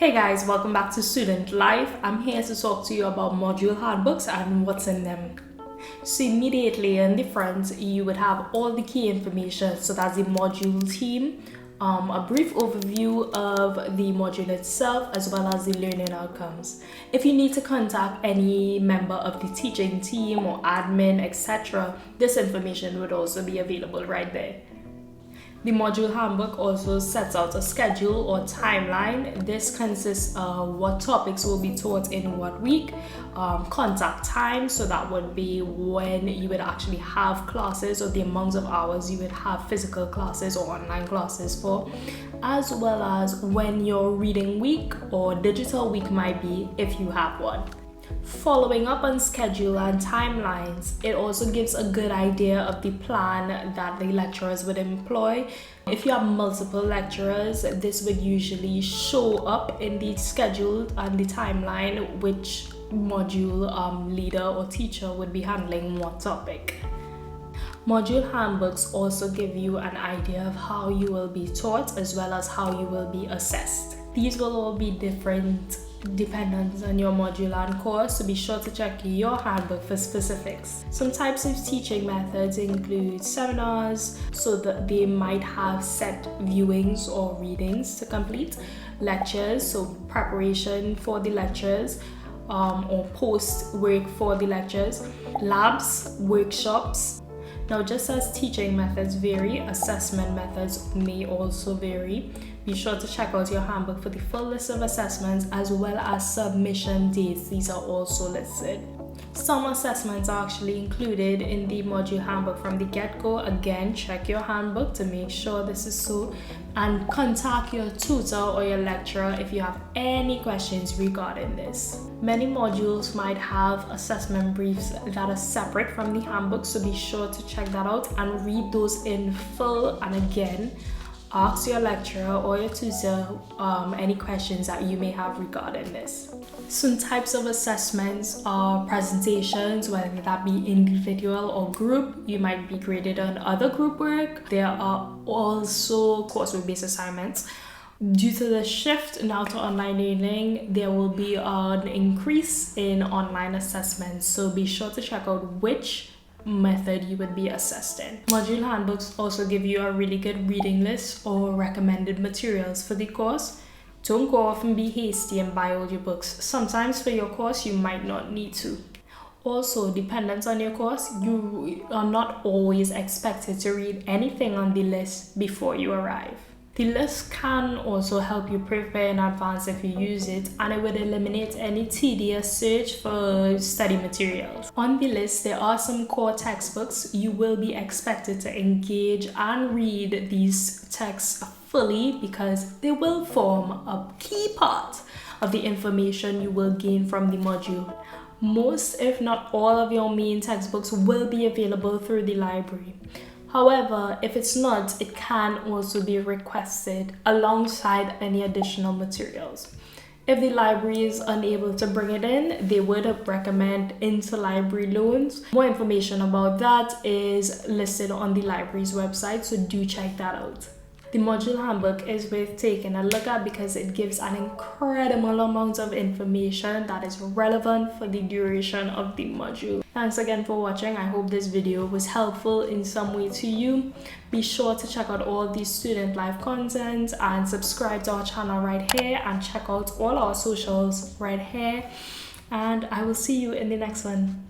Hey guys, welcome back to Student Life. I'm here to talk to you about module handbooks and what's in them. So immediately in the front, you would have all the key information. So that's the module team, a brief overview of the module itself, as well as the learning outcomes. If you need to contact any member of the teaching team or admin, etc., this information would also be available right there. The module handbook also sets out a schedule or timeline. This consists of what topics will be taught in what week, contact time, so that would be when you would actually have classes or the amount of hours you would have physical classes or online classes for, as well as when your reading week or digital week might be if you have one. Following up on schedule and timelines, it also gives a good idea of the plan that the lecturers would employ. If you have multiple lecturers, this would usually show up in the schedule and the timeline which module leader or teacher would be handling what topic. Module handbooks also give you an idea of how you will be taught as well as how you will be assessed. These will all be different dependent on your module and course, so be sure to check your handbook for specifics. Some types of teaching methods include seminars, so that they might have set viewings or readings to complete, lectures, so preparation for the lectures, or post work for the lectures, labs, workshops. Now, just as teaching methods vary, assessment methods may also vary. Be sure to check out your handbook for the full list of assessments as well as submission dates. These are also listed. Some assessments are actually included in the module handbook from the get-go. Again, check your handbook to make sure this is so, and contact your tutor or your lecturer if you have any questions regarding this. Many modules might have assessment briefs that are separate from the handbook, so be sure to check that out and read those in full. And again, ask your lecturer or your tutor any questions that you may have regarding this. Some types of assessments are presentations, whether that be individual or group. You might be graded on other group work. There are also coursework-based assignments. Due to the shift now to online learning, there will be an increase in online assessments, so be sure to check out which method you would be assessed in. Module handbooks also give you a really good reading list or recommended materials for the course. Don't go off and be hasty and buy all your books. Sometimes for your course you might not need to. Also, dependent on your course, you are not always expected to read anything on the list before you arrive. The list can also help you prepare in advance if you use it, and it would eliminate any tedious search for study materials. On the list, there are some core textbooks. You will be expected to engage and read these texts fully because they will form a key part of the information you will gain from the module. Most, if not all, of your main textbooks will be available through the library. However, if it's not, it can also be requested alongside any additional materials. If the library is unable to bring it in, they would recommend interlibrary loans. More information about that is listed on the library's website, so do check that out. The module handbook is worth taking a look at because it gives an incredible amount of information that is relevant for the duration of the module. Thanks again for watching. I hope this video was helpful in some way to you. Be sure to check out all the Student Life content and subscribe to our channel right here, and check out all our socials right here. And I will see you in the next one.